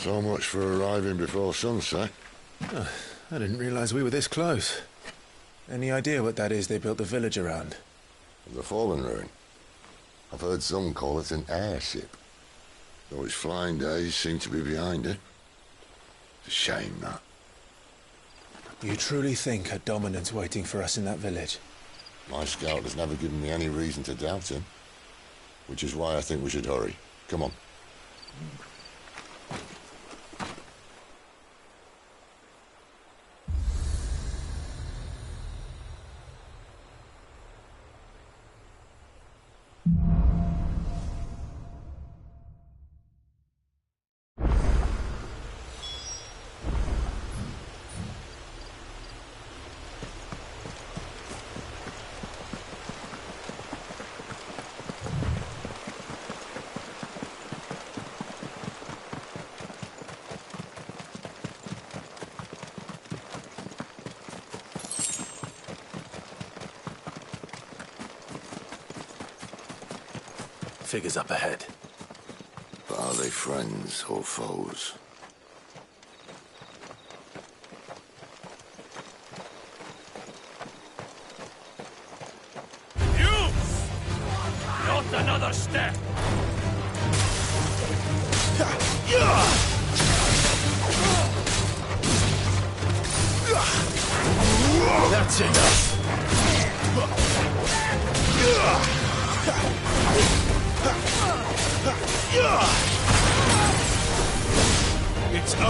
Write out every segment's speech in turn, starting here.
So much for arriving before sunset. Oh, I didn't realize we were this close. Any idea what that is they built the village around? The fallen ruin. I've heard some call it an airship. Though its flying days seem to be behind it. It's a shame, that. You truly think a dominant's waiting for us in that village? My scout has never given me any reason to doubt him. Which is why I think we should hurry. Come on. Figures up ahead. But are they friends or foes? You! Not another step! That's enough! It's over.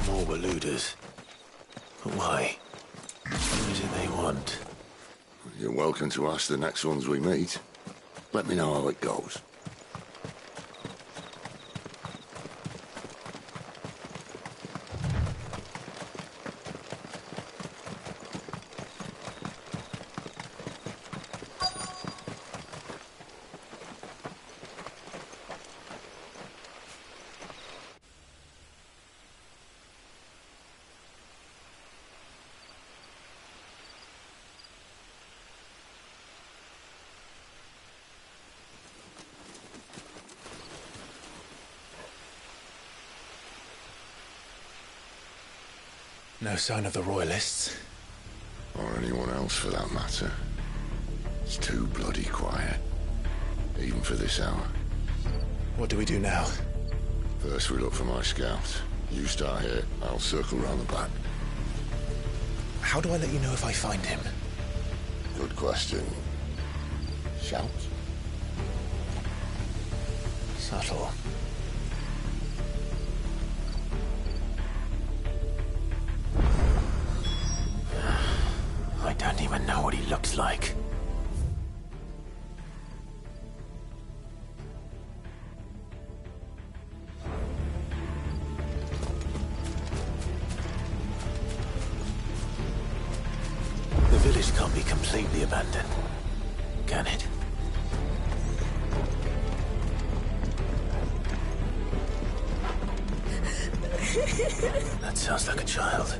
More Waluders. But why? What is it they want? You're welcome to ask the next ones we meet. Let me know how it goes. No sign of the Royalists. Or anyone else for that matter. It's too bloody quiet. Even for this hour. What do we do now? First we look for my scout. You start here, I'll circle round the back. How do I let you know if I find him? Good question. Shout? Subtle. I don't even know what he looks like. The village can't be completely abandoned, can it? That sounds like a child.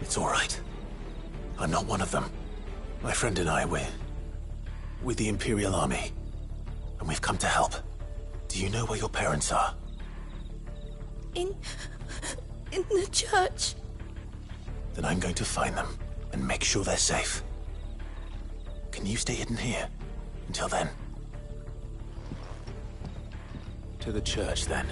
It's all right. I'm not one of them. My friend and I, we're with the Imperial Army. And we've come to help. Do you know where your parents are? In the church. Then I'm going to find them and make sure they're safe. Can you stay hidden here until then? To the church, then.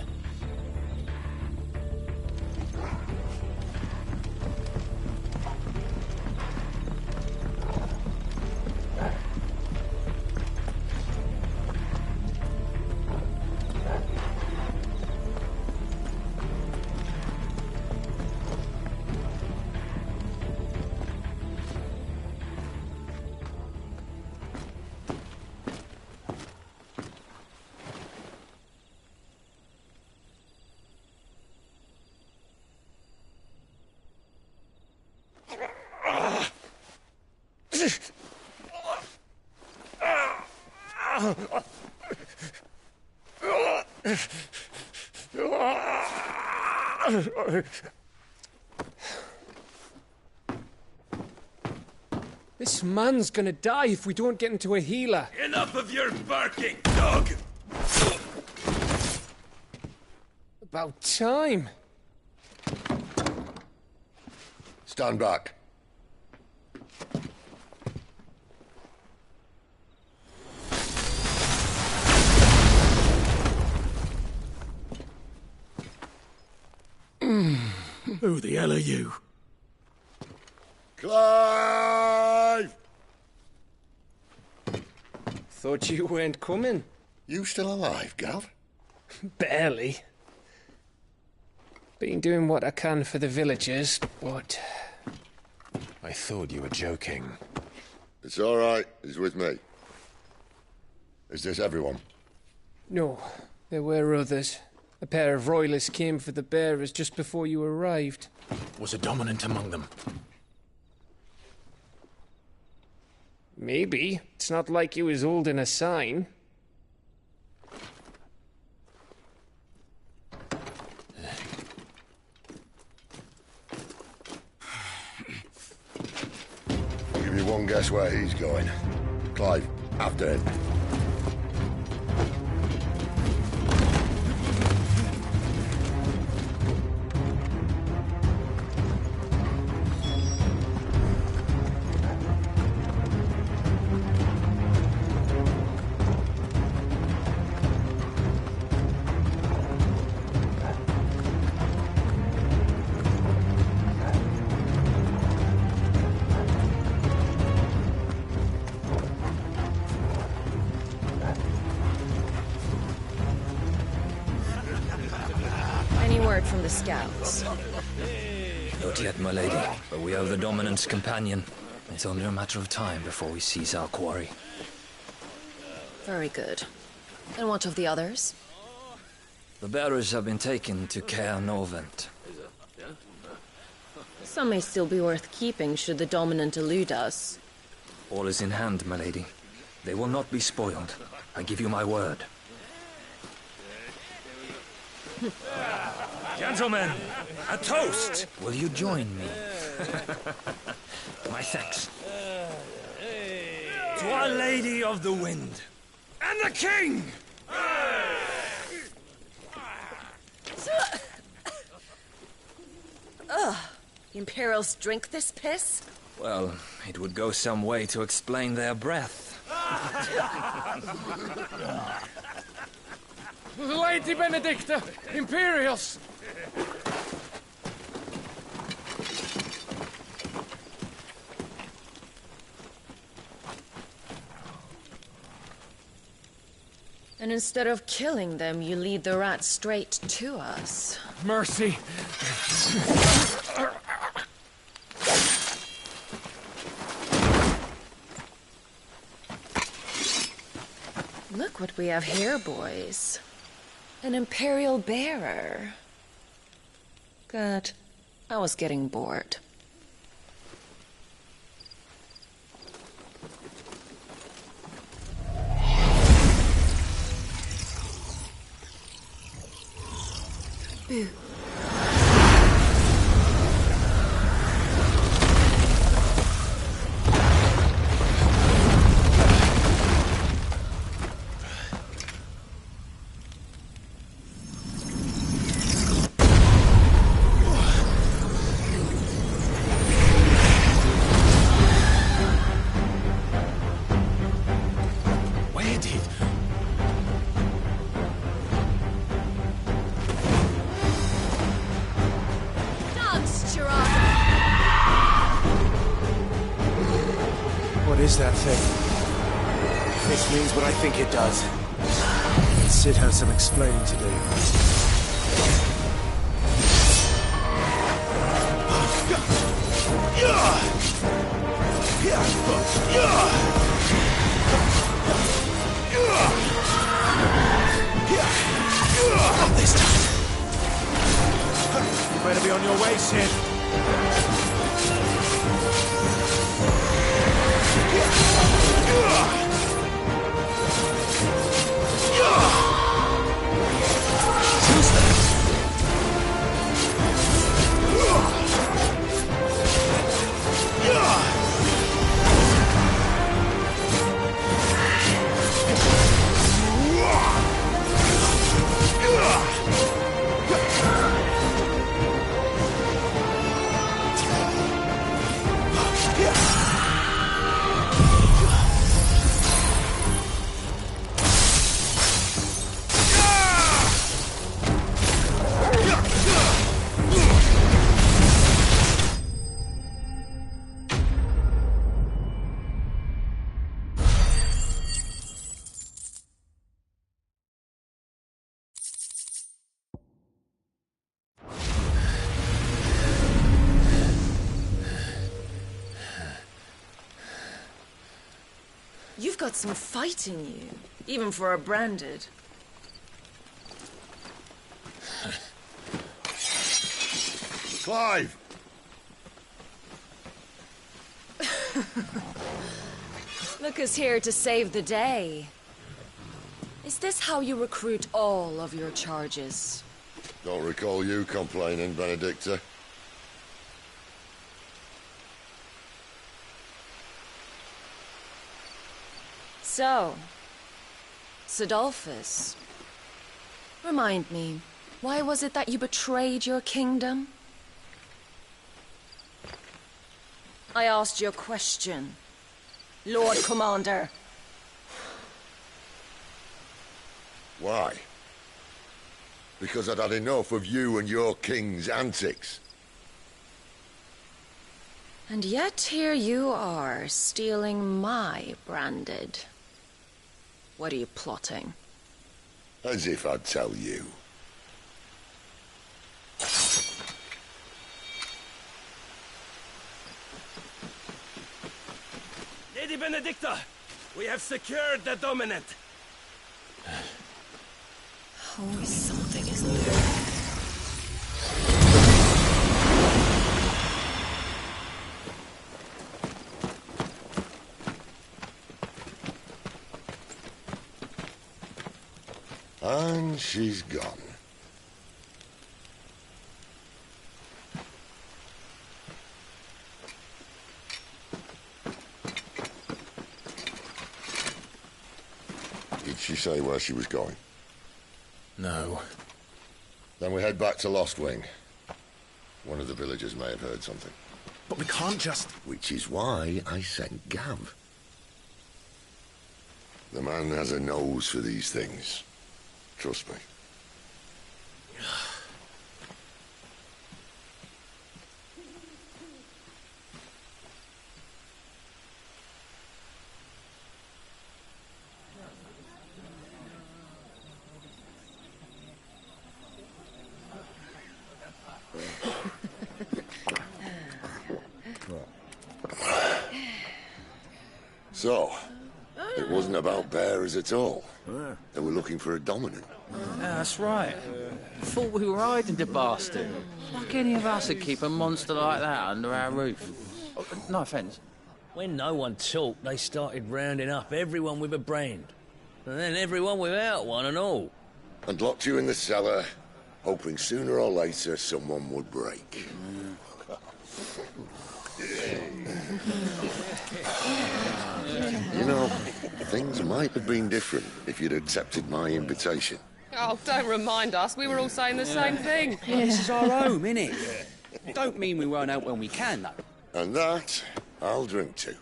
This man's gonna die if we don't get into a healer. Enough of your barking, dog! About time. Stand back. Who the hell are you? Clive! Thought you weren't coming. You still alive, Gav? Barely. Been doing what I can for the villagers, but... I thought you were joking. It's all right. He's with me. Is this everyone? No, there were others. A pair of royalists came for the bearers just before you arrived. Was a dominant among them? Maybe. It's not like he was holding a sign. I'll give you one guess where he's going. Clive, after him. Any word from the scouts? Not yet, my lady, but we have the dominant's companion. It's only a matter of time before we seize our quarry. Very good. And what of the others? The bearers have been taken to Caer Novent. Some may still be worth keeping should the dominant elude us. All is in hand, my lady. They will not be spoiled. I give you my word. Gentlemen, a toast! Will you join me? My thanks. To Our Lady of the Wind. And the King! Ugh. The Imperials drink this piss? Well, it would go some way to explain their breath. Lady Benedicta! Imperials! And instead of killing them, you lead the rats straight to us. Mercy! Look what we have here, boys. An Imperial bearer. Good. I was getting bored. Boo. Where did... What is that thing? If this means what I think it does, Sid has some explaining to do. Not this time! You better be on your way, Sid. You've got some fight in you, even for a branded. Clive! Look who's here to save the day. Is this how you recruit all of your charges? Don't recall you complaining, Benedicta. So, Sidolphus, remind me, why was it that you betrayed your kingdom? I asked you a question, Lord Commander. Why? Because I'd had enough of you and your king's antics. And yet here you are, stealing my branded. What are you plotting? As if I'd tell you. Lady Benedicta, we have secured the dominant. Always something, isn't there? And she's gone. Did she say where she was going? No. Then we head back to Lost Wing. One of the villagers may have heard something. But we can't just... Which is why I sent Gav. The man has a nose for these things. Trust me. So, it wasn't about bearers at all. They were looking for a dominant. Yeah, that's right. Thought we were hiding the bastard. Like any of us would keep a monster like that under our roof. Oh, no offence. When no one talked, they started rounding up everyone with a brand. And then everyone without one and all. And locked you in the cellar, hoping sooner or later someone would break. You know, things might have been different if you'd accepted my invitation. Oh, don't remind us. We were all saying the same thing. This is our home, innit? Don't mean we won't out when we can, though. And that, I'll drink to.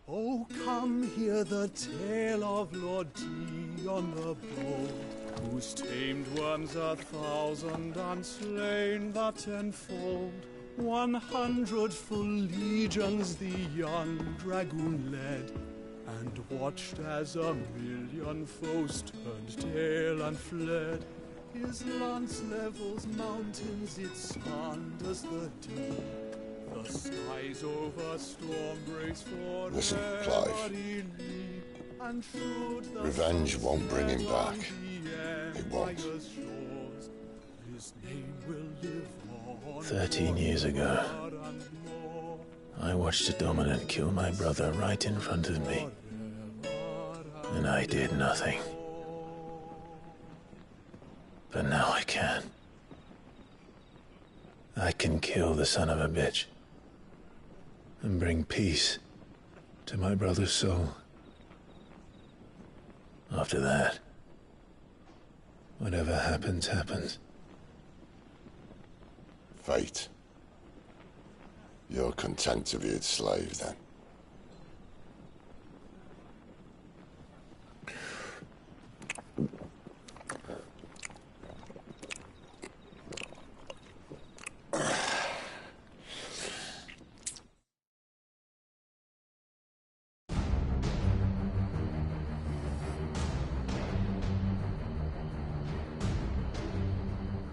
Oh, come hear the tale of Lord Dion the Bold, whose tamed worms 1,000 and slain the tenfold. 100 full legions the young dragoon led, and watched as 1,000,000 foes turned tail and fled. His lance levels mountains, it slanders the deep. The skies over storm breaks for Listen, Clive. Revenge won't bring him back. It won't. 13 years ago, I watched a dominant kill my brother right in front of me. And I did nothing. But now I can. I can kill the son of a bitch. And bring peace to my brother's soul. After that, whatever happens, happens. Fate. You're content to be its slave, then?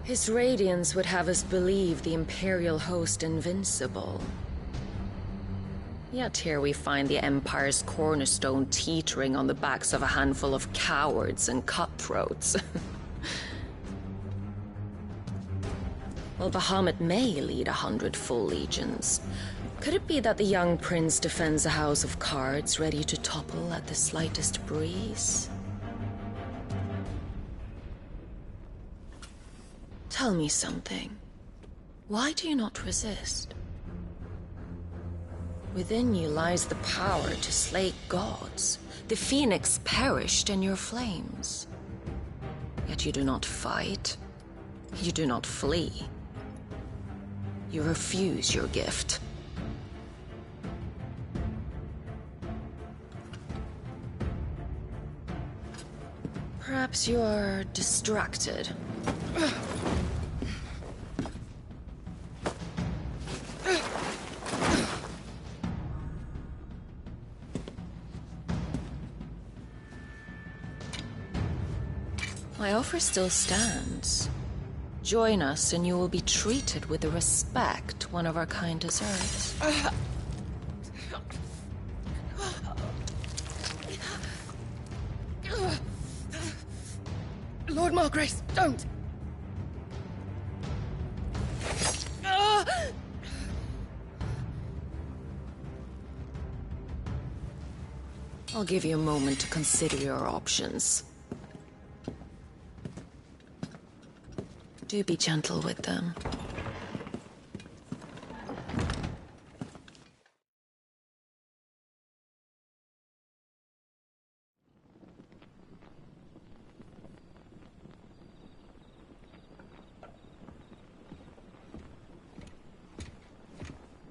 His radiance would have us believe the Imperial host invincible. Yet here we find the Empire's cornerstone teetering on the backs of a handful of cowards and cutthroats. Well, Bahamut may lead 100 full legions. Could it be that the young prince defends a house of cards ready to topple at the slightest breeze? Tell me something. Why do you not resist? Within you lies the power to slay gods. The phoenix perished in your flames. Yet you do not fight. You do not flee. You refuse your gift. Perhaps you are distracted. My offer still stands. Join us and you will be treated with the respect one of our kind deserves. Lord Margrace, don't! I'll give you a moment to consider your options. Do be gentle with them.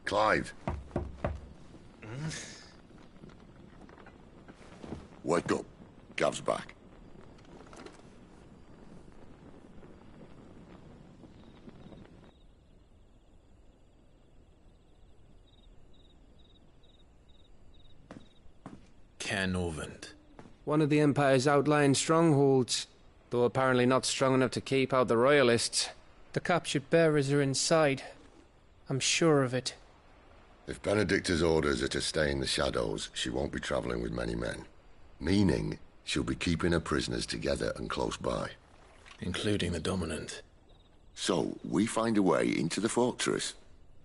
Clive. Wake up. Gav's back. Caernarvon. One of the Empire's outlying strongholds, though apparently not strong enough to keep out the Royalists. The captured bearers are inside. I'm sure of it. If Benedicta's orders are to stay in the shadows, she won't be travelling with many men. Meaning, she'll be keeping her prisoners together and close by. Including the Dominant. So, we find a way into the fortress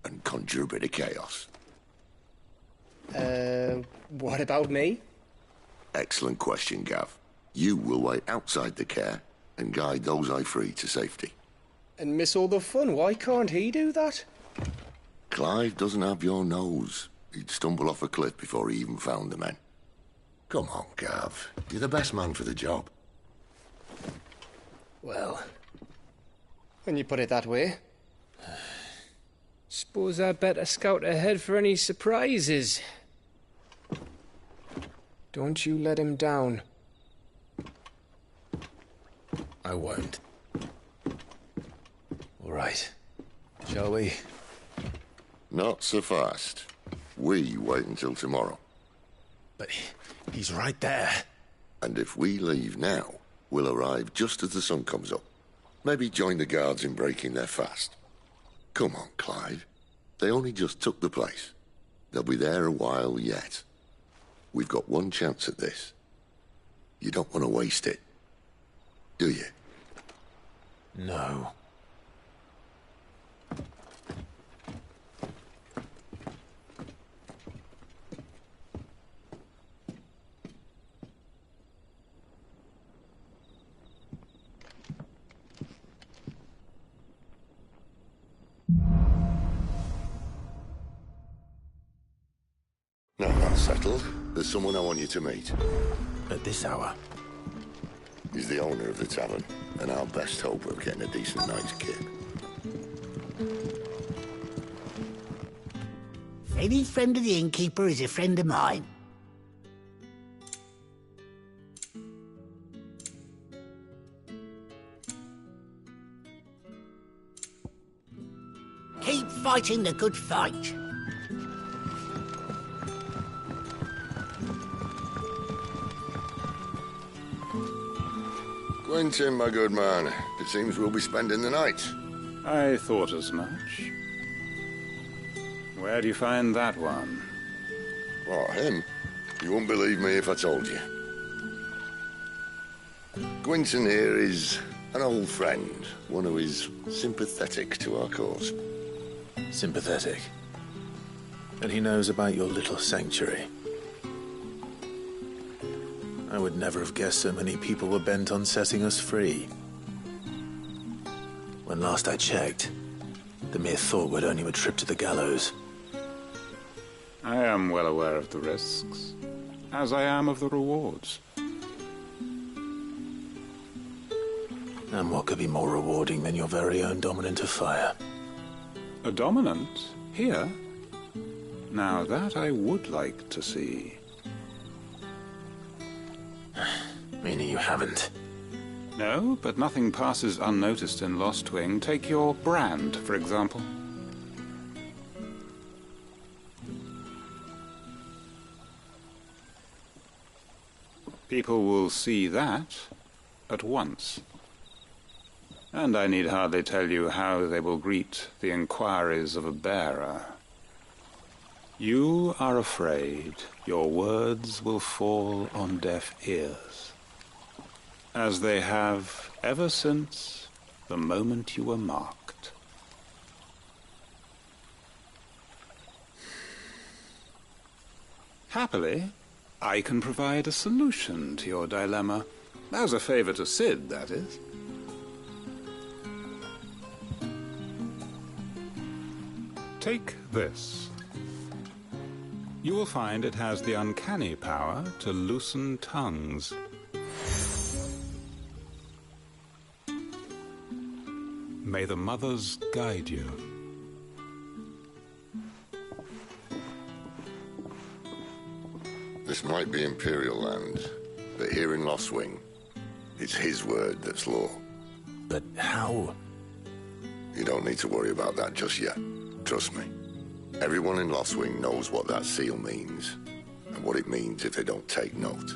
and conjure a bit of chaos. What about me? Excellent question, Gav. You will wait outside the care and guide those I free to safety. And miss all the fun. Why can't he do that? Clive doesn't have your nose. He'd stumble off a cliff before he even found the men. Come on, Gav. You're the best man for the job. Well, when you put it that way. Suppose I'd better scout ahead for any surprises. Don't you let him down. I won't. All right. Shall we? Not so fast. We wait until tomorrow. But he's right there. And if we leave now, we'll arrive just as the sun comes up. Maybe join the guards in breaking their fast. Come on, Clive. They only just took the place. They'll be there a while yet. We've got one chance at this. You don't want to waste it, do you? No. Now that's settled. There's someone I want you to meet. At this hour? He's the owner of the tavern, and our best hope of getting a decent night's kip. Any friend of the innkeeper is a friend of mine. Keep fighting the good fight. Quentin, my good man. It seems we'll be spending the night. I thought as much. Where do you find that one? What, him? You wouldn't believe me if I told you. Quentin here is an old friend, one who is sympathetic to our cause. Sympathetic? And he knows about your little sanctuary. I would never have guessed so many people were bent on setting us free. When last I checked, the mere thought would earn you a trip to the gallows. I am well aware of the risks, as I am of the rewards. And what could be more rewarding than your very own dominant of fire? A dominant? Here? Now that I would like to see. Meaning you haven't? No, but nothing passes unnoticed in Lost Wing. Take your brand, for example. People will see that at once. And I need hardly tell you how they will greet the inquiries of a bearer. You are afraid your words will fall on deaf ears, as they have ever since the moment you were marked. Happily, I can provide a solution to your dilemma, as a favor to Sid, that is. Take this. You will find it has the uncanny power to loosen tongues. May the mothers guide you. This might be Imperial land, but here in Lost Wing, it's his word that's law. But how? You don't need to worry about that just yet. Trust me. Everyone in Lost Wing knows what that seal means, and what it means if they don't take note.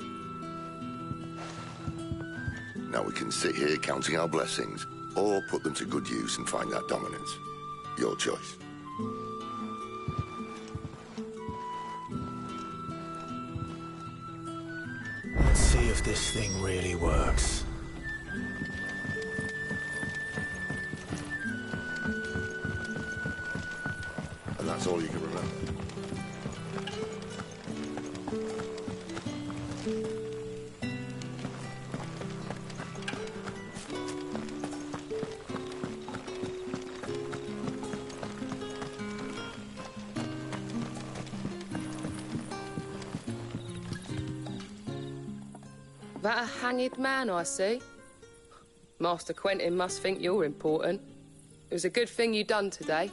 Now we can sit here counting our blessings, or put them to good use and find that dominance. Your choice. Let's see if this thing really works. And that's all you can remember. That a hanged man, I see. Master Quentin must think you're important. It was a good thing you done today,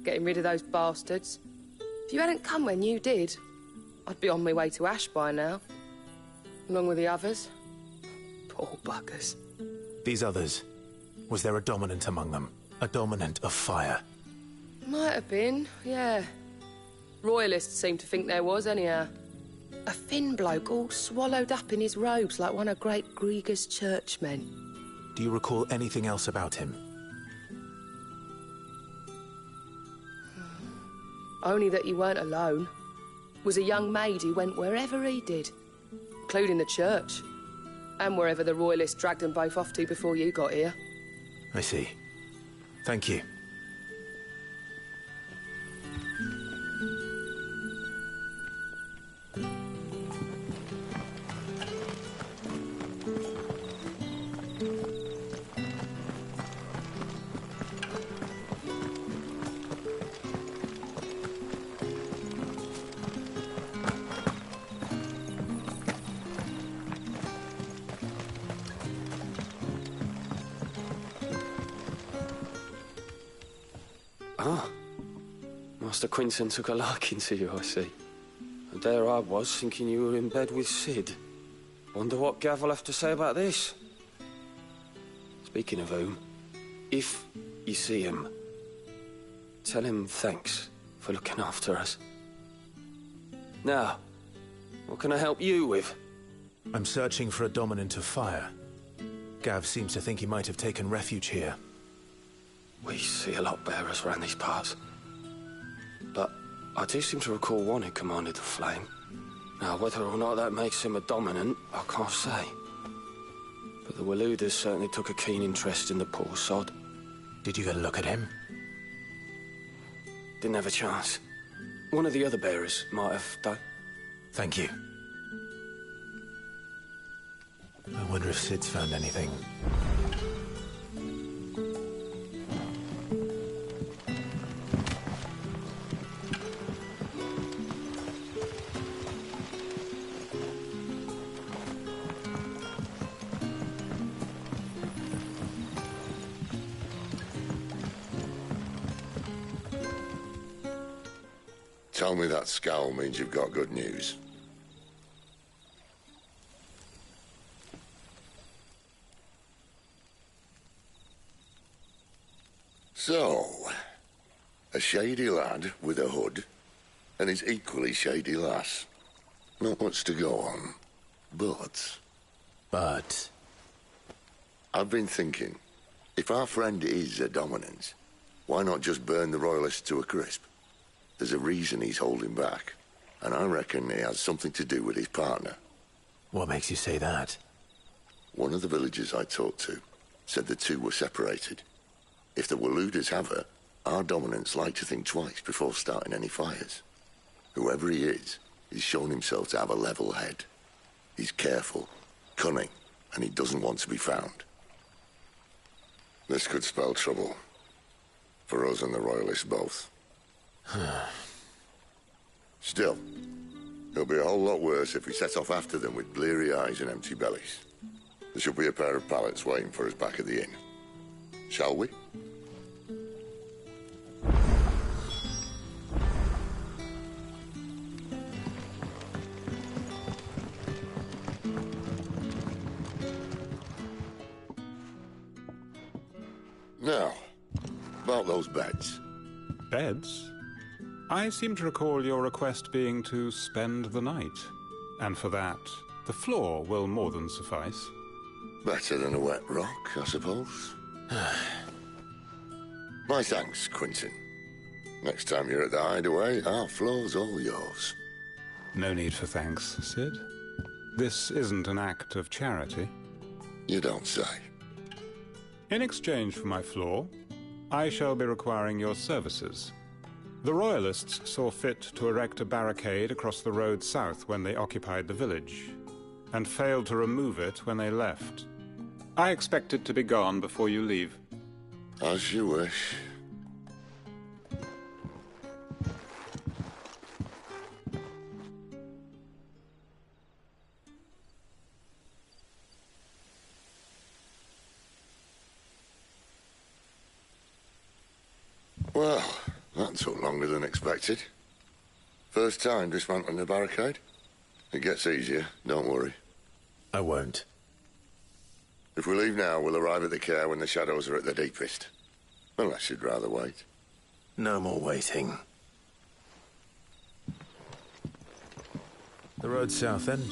getting rid of those bastards. If you hadn't come when you did, I'd be on my way to Ash by now, along with the others. Poor buggers. These others, was there a dominant among them? A dominant of fire? Might have been, yeah. Royalists seem to think there was, anyhow. A thin bloke all swallowed up in his robes like one of Great Grieger's churchmen. Do you recall anything else about him? Only that he weren't alone. Was a young maid who went wherever he did, including the church, and wherever the Royalists dragged them both off to before you got here. I see. Thank you. Ah, Master Quentin took a liking to you, I see. And there I was, thinking you were in bed with Sid. Wonder what Gav will have to say about this. Speaking of whom, if you see him, tell him thanks for looking after us. Now, what can I help you with? I'm searching for a dominant of fire. Gav seems to think he might have taken refuge here. We see a lot bearers around these parts. But I do seem to recall one who commanded the flame. Now, whether or not that makes him a dominant, I can't say. But the Waluders certainly took a keen interest in the poor sod. Did you get a look at him? Didn't have a chance. One of the other bearers might have, though. Thank you. I wonder if Sid's found anything. Tell me that scowl means you've got good news. So, a shady lad with a hood, and his equally shady lass. Not much to go on, but... But? I've been thinking, if our friend is a dominant, why not just burn the Royalists to a crisp? There's a reason he's holding back, and I reckon it has something to do with his partner. What makes you say that? One of the villagers I talked to said the two were separated. If the Waluders have her, our dominants like to think twice before starting any fires. Whoever he is, he's shown himself to have a level head. He's careful, cunning, and he doesn't want to be found. This could spell trouble. For us and the Royalists both. Still, it'll be a whole lot worse if we set off after them with bleary eyes and empty bellies. There should be a pair of pallets waiting for us back at the inn. Shall we? Now, about those beds. Beds? I seem to recall your request being to spend the night. And for that, the floor will more than suffice. Better than a wet rock, I suppose. My thanks, Quinton. Next time you're at the hideaway, our floor's all yours. No need for thanks, Sid. This isn't an act of charity. You don't say. In exchange for my floor, I shall be requiring your services. The Royalists saw fit to erect a barricade across the road south when they occupied the village, and failed to remove it when they left. I expect it to be gone before you leave. As you wish. Well, that took longer than expected. First time dismantling the barricade? It gets easier, don't worry. I won't. If we leave now, we'll arrive at the care when the shadows are at their deepest. Unless you'd rather wait. No more waiting. The road south, then?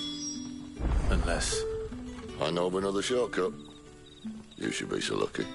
Unless... I know of another shortcut. You should be so lucky.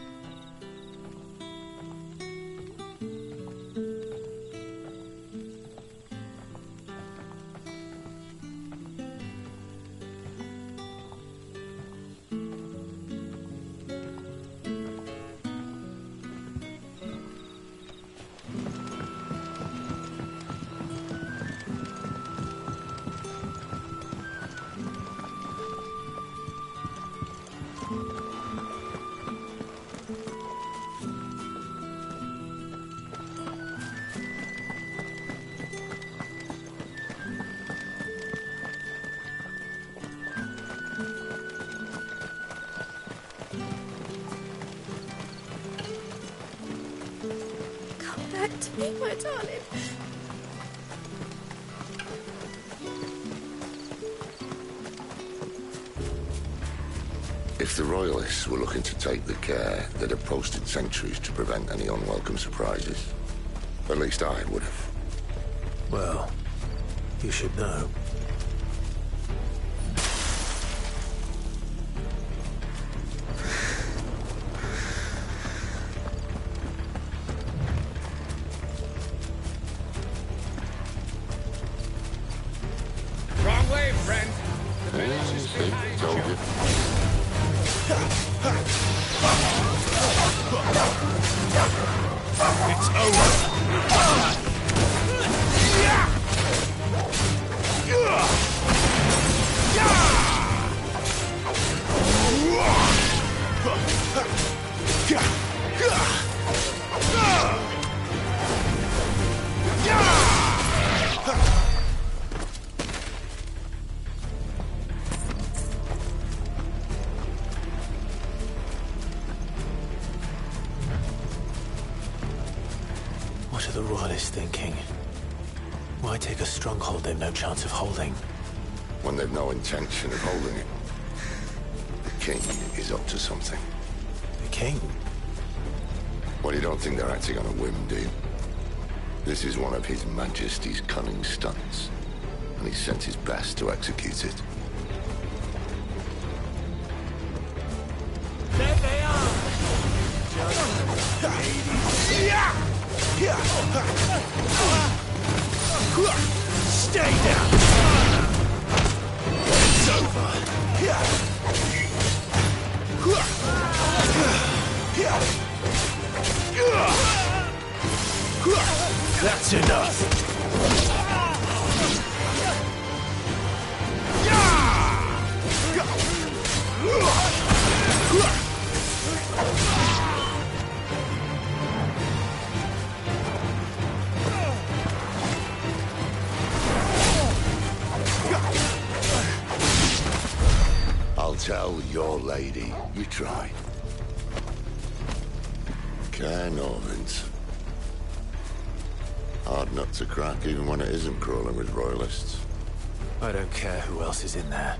Back to me, my darling. If the Royalists were looking to take the care, they'd have posted sentries to prevent any unwelcome surprises. At least I would have. Well, you should know. It's over. What are the Royalists thinking? Why take a stronghold they've no chance of holding? When they've no intention of holding it. The king is up to something. The king? Well, you don't think they're acting on a whim, do you? This is one of His Majesty's cunning stunts, and he's sent his best to execute it. There they are! Stay down! It's over! That's enough! I'll tell your lady you tried. Care nor Vince. Hard nut to crack even when it isn't crawling with royalists. I don't care who else is in there.